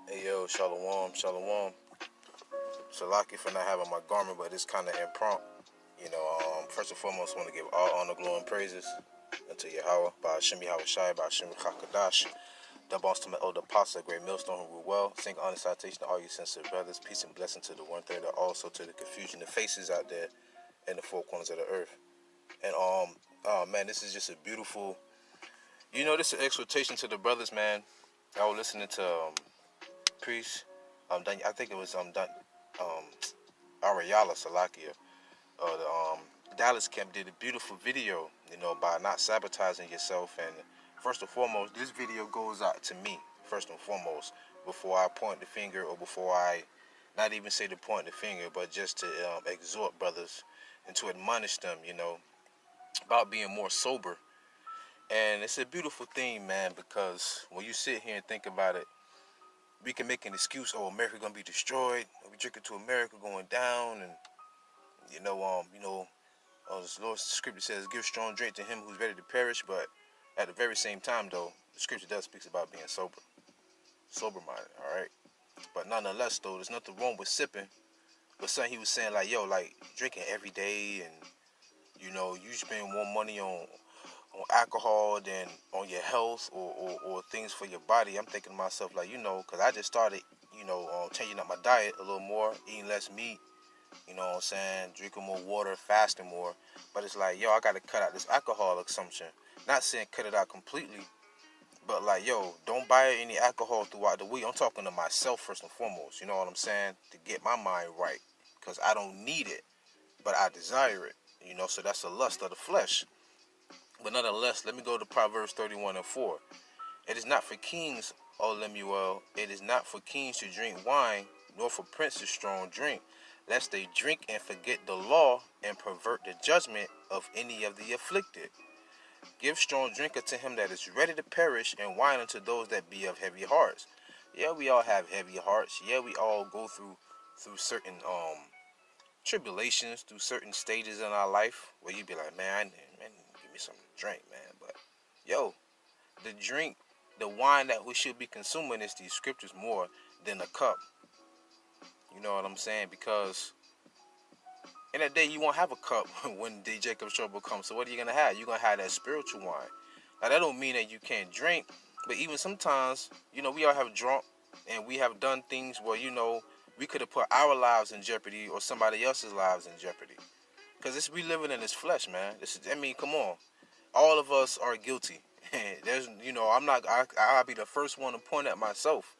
Hey yo, shalom, shalom. Salaki for not having my garment, but it's kind of impromptu. First and foremost, I want to give all honor, glory, and praises unto Yahweh, by Hashem Yahweh Shai, by Hashem Chakadash. Double honors to my elder apostle, great millstone who rule well. Sing honor citation to all you sensitive brothers. Peace and blessing to the one third, and also to the confusion of faces out there in the four corners of the earth. And oh man, this is just a beautiful. This is an exhortation to the brothers, man. I was listening to Priest. I think it was Ariala Salakia. The Dallas camp did a beautiful video, by not sabotaging yourself. And first and foremost, this video goes out to me, first and foremost, before I point the finger, or before I not even say to point the finger, but just to exhort brothers and to admonish them, about being more sober. And it's a beautiful thing, man, because when you sit here and think about it, we can make an excuse, oh, America gonna be destroyed, we drinking to America going down, and the Lord's scripture says, give strong drink to him who's ready to perish. But at the very same time, though, the scripture does speak about being sober-minded, all right? But nonetheless, though, there's nothing wrong with sipping. But something he was saying, like, drinking every day, and, you spend more money on alcohol than on your health or things for your body. I'm thinking to myself, like, because I just started, changing up my diet a little more, eating less meat, you know what I'm saying, drinking more water, fasting more. But it's like, I got to cut out this alcohol consumption. Not saying cut it out completely, but like, don't buy any alcohol throughout the week. I'm talking to myself first and foremost, you know what I'm saying, to get my mind right. Because I don't need it, but I desire it, so that's a lust of the flesh. But nonetheless, let me go to Proverbs 31:4. It is not for kings, O Lemuel, it is not for kings to drink wine, nor for princes strong drink, lest they drink and forget the law and pervert the judgment of any of the afflicted. Give strong drink unto him that is ready to perish, and wine unto those that be of heavy hearts. Yeah, we all have heavy hearts. Yeah, we all go through certain tribulations, through certain stages in our life where you be like, man, give me some drink, man. But the drink, the wine that we should be consuming is these scriptures more than a cup. You know what I'm saying? Because in that day you won't have a cup when the Jacob's trouble comes. So what are you gonna have? You're gonna have that spiritual wine. Now that don't mean that you can't drink, but even sometimes, we all have drunk and we have done things where we could have put our lives in jeopardy or somebody else's lives in jeopardy. Because we living in this flesh, man. Come on. All of us are guilty. I'll be the first one to point at myself,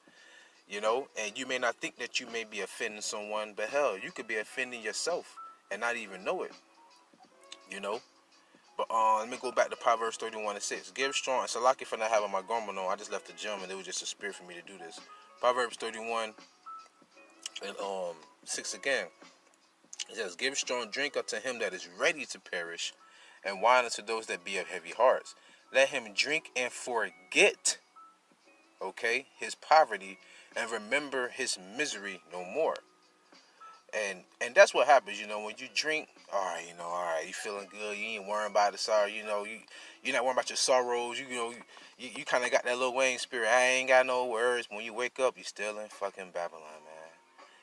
and you may not think that you may be offending someone, but hell, you could be offending yourself and not even know it, you know. But let me go back to Proverbs 31:6. Give strong. It's a lucky for not having my garment on. I just left the gym and it was just a spirit for me to do this. Proverbs 31:6 again. It says, give strong drink unto him that is ready to perish, and wine unto those that be of heavy hearts. Let him drink and forget, his poverty, and remember his misery no more. And that's what happens, when you drink, all right, you feeling good, you ain't worrying about the sorrow, you're not worrying about your sorrows, you kind of got that Lil Wayne spirit, I ain't got no worries. When you wake up, you still in fucking Babylon, man.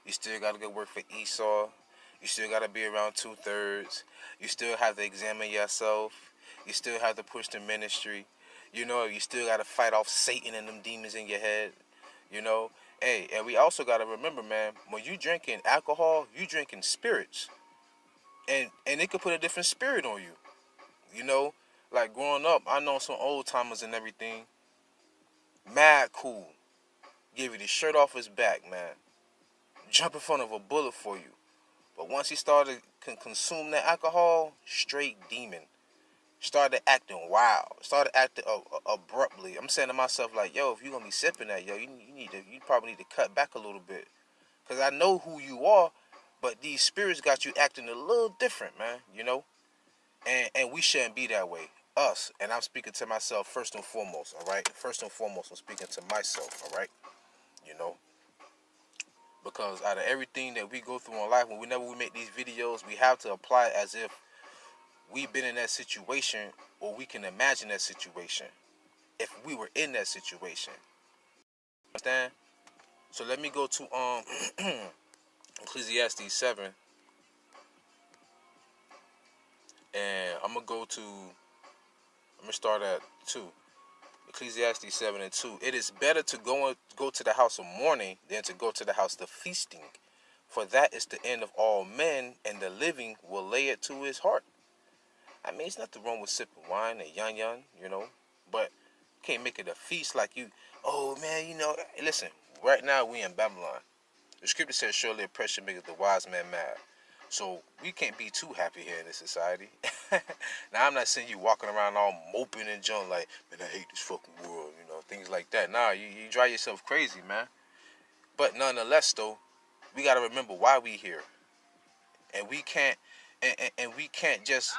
You still got to go work for Esau. You still got to be around 2/3. You still have to examine yourself. You still have to push the ministry. You still got to fight off Satan and them demons in your head, Hey, and we also got to remember, man, when you drinking alcohol, you drinking spirits. And it could put a different spirit on you. Like growing up, I know some old timers and everything. Mad cool. Give you the shirt off his back, man. Jump in front of a bullet for you. But once he started consume that alcohol, straight demon. Started acting wild. Started acting abruptly. I'm saying to myself, like, if you're gonna be sipping that, you probably need to cut back a little bit. Cause I know who you are, but these spirits got you acting a little different, man. And we shouldn't be that way. Us, and I'm speaking to myself first and foremost. All right. First and foremost, I'm speaking to myself. All right. Because out of everything that we go through in life, whenever we make these videos, we have to apply it as if we've been in that situation, or we can imagine that situation if we were in that situation. Understand? So let me go to Ecclesiastes 7, and I'm gonna start at 2. Ecclesiastes 7 and 2. It is better to go to the house of mourning than to go to the house of feasting, for that is the end of all men, and the living will lay it to his heart. I mean, it's nothing wrong with sipping wine and yan, but you can't make it a feast like you. Oh man, listen. Right now we in Babylon. The scripture says, "Surely oppression maketh the wise man mad." So we can't be too happy here in this society. Now I'm not saying you walking around all moping and junk like, man, I hate this fucking world, things like that. Nah, you drive yourself crazy, man. But nonetheless, though, we gotta remember why we here, and we can't, and we can't just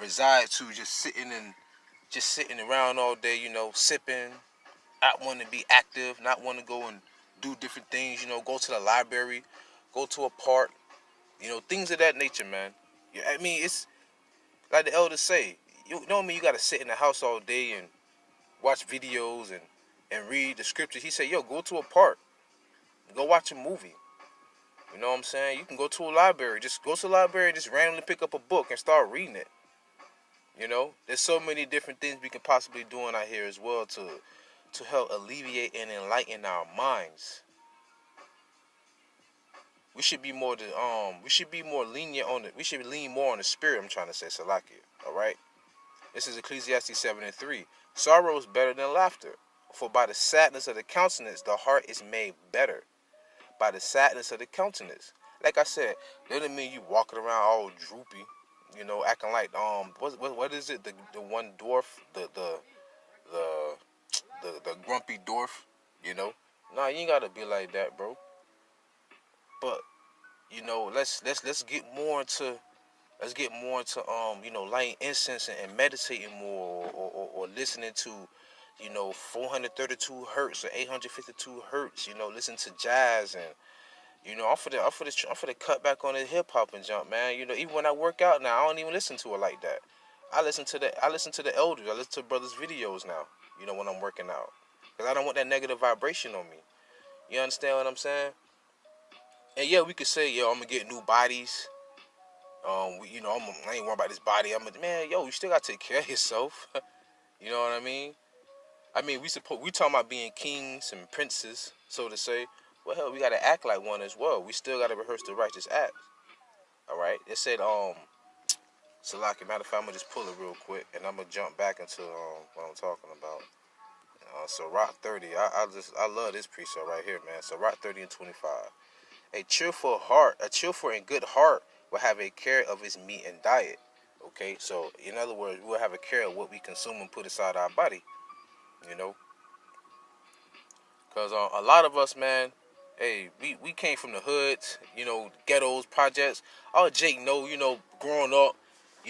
reside to just sitting around all day, sipping, not wanting to be active, not wanting to go and do different things, go to the library, go to a park, things of that nature, man. Yeah, I mean, it's like the elders say, you know what I mean? You got to sit in the house all day and watch videos and read the scriptures. He said, yo, go to a park, go watch a movie. You know what I'm saying? You can go to a library. Just go to the library and just randomly pick up a book and start reading it. There's so many different things we can possibly do out here as well to help alleviate and enlighten our minds. We should be more lenient on it. We should lean more on the spirit. I'm trying to say, Salakia. All right. This is Ecclesiastes 7 and 3. Sorrow is better than laughter, for by the sadness of the countenance the heart is made better. By the sadness of the countenance. Like I said, that doesn't mean you walking around all droopy, acting like what is it? The one dwarf, the grumpy dwarf, Nah, you ain't gotta be like that, bro. But let's get more into lighting incense and meditating more, or listening to 432 hertz or 852 hertz. Listen to jazz, and I'm for the cut back on the hip hop and jump, man. Even when I work out now, I don't even listen to it like that. I listen to the elders. I listen to brothers' videos now. When I'm working out, because I don't want that negative vibration on me. You understand what I'm saying? And yeah, we could say, yo, I'm gonna get new bodies. I ain't worried about this body. Man, yo, you still gotta take care of yourself. You know what I mean? We talking about being kings and princes, so to say. Well, hell, we gotta act like one as well. We still gotta rehearse the righteous acts. All right. It said, Salaki. Matter of fact, I'm gonna just pull it real quick, and I'm gonna jump back into what I'm talking about. So Rock 30. I love this precept right here, man. So Rock 30 and 25. A cheerful and good heart will have a care of its meat and diet. Okay, so in other words, we'll have a care of what we consume and put inside our body. Because a lot of us, man, hey, we came from the hoods, ghettos, projects. All Jake know, growing up,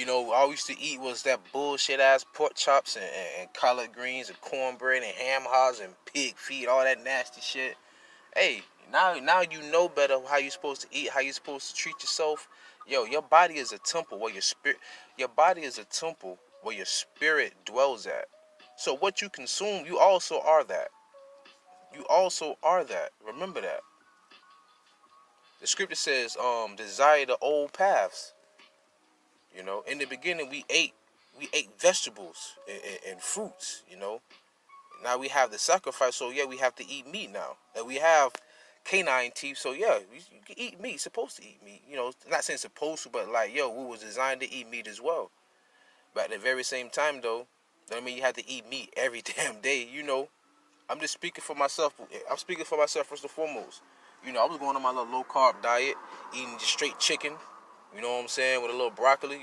all we used to eat was that bullshit ass pork chops and collard greens and cornbread and ham hocks and pig feet, all that nasty shit. Hey, now you know better how you're supposed to eat, how you're supposed to treat yourself. Yo, your body is a temple where your body is a temple where your spirit dwells at. So what you consume, you also are that. You also are that. Remember that. The scripture says, desire the old paths. In the beginning we ate vegetables and fruits. Now we have the sacrifice, so yeah, we have to eat meat now. And we have canine teeth, so yeah, you can eat meat. Supposed to eat meat. Not saying supposed to, but like, yo, we was designed to eat meat as well. But at the very same time, though, that mean you have to eat meat every damn day. I'm just speaking for myself. I'm speaking for myself first and foremost. I was going on my little low carb diet, eating just straight chicken. You know what I'm saying, with a little broccoli.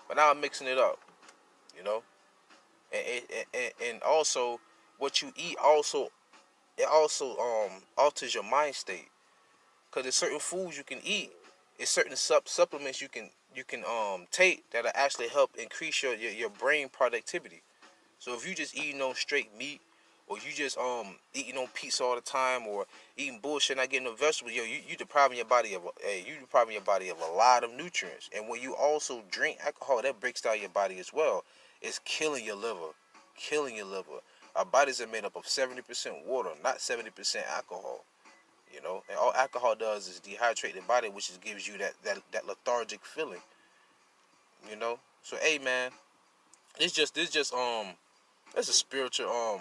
But now I'm mixing it up. You know, and also what you eat also alters your mind state. Cause there's certain foods you can eat, there's certain supplements you can take that'll actually help increase your brain productivity. So if you just eating on straight meat, or you just eating on pizza all the time, or eating bullshit, not getting no vegetables, you depriving your body of a lot of nutrients. And when you also drink alcohol, that breaks down your body as well. It's killing your liver, killing your liver. Our bodies are made up of 70% water, not 70% alcohol. You know, and all alcohol does is dehydrate the body, which is, gives you that lethargic feeling. You know, so hey man, it's a spiritual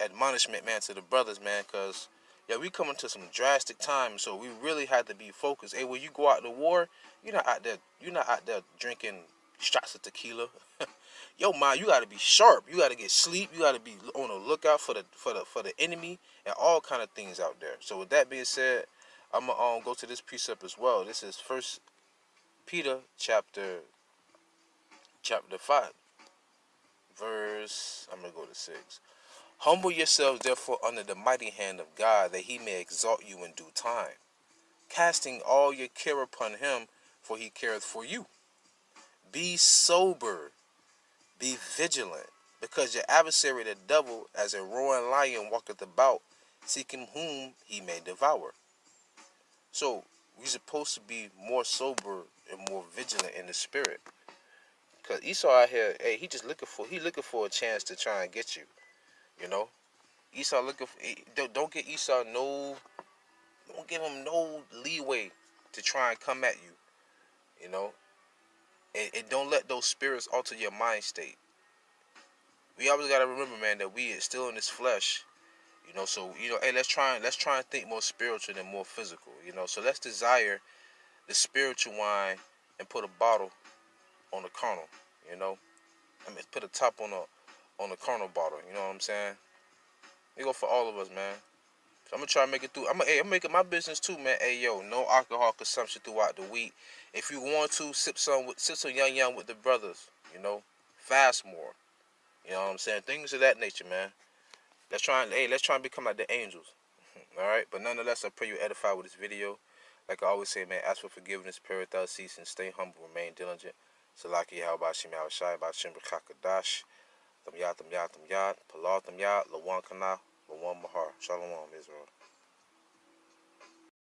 admonishment, man, to the brothers, man, cause yeah, we coming to some drastic times, so we really had to be focused. Hey, when you go out to war, you're not out there drinking shots of tequila. Yo, man, you gotta be sharp. You gotta get sleep. You gotta be on the lookout for the enemy and all kind of things out there. So with that being said, I'm gonna go to this precept as well. This is First Peter chapter 5, verse. I'm gonna go to 6. Humble yourselves therefore under the mighty hand of God, that he may exalt you in due time, casting all your care upon him, for he careth for you. Be sober, be vigilant, because your adversary the devil, as a roaring lion, walketh about, seeking whom he may devour. So we're supposed to be more sober and more vigilant in the spirit. Cause Esau out here, hey, he looking for a chance to try and get you. You know, Esau looking for, don't get Esau no, don't give him no leeway to try and come at you. You know, and don't let those spirits alter your mind state. We always gotta remember, man, that we are still in this flesh. You know, so hey, let's try and think more spiritual than more physical. You know, so let's desire the spiritual wine and put a bottle on the carnal. You know, I mean, put a top on the carnal bottle. You know what I'm saying? It go for all of us, man. So I'm gonna try to make it through. I'm making my business too, man. Hey, yo, no alcohol consumption throughout the week. If you want to, sip some young with the brothers. You know, fast more. You know what I'm saying? Things of that nature, man. Let's try and become like the angels. All right, but nonetheless, I pray you edify with this video. Like I always say, man, ask for forgiveness, pray without ceasing, stay humble, remain diligent. Salaki Yahweh Shemi Awashai, Bashim B'Chakadash, Tam Yad, Palar Tam Yad, Lawan Kana, Lawan Mahar. Shalom, Israel.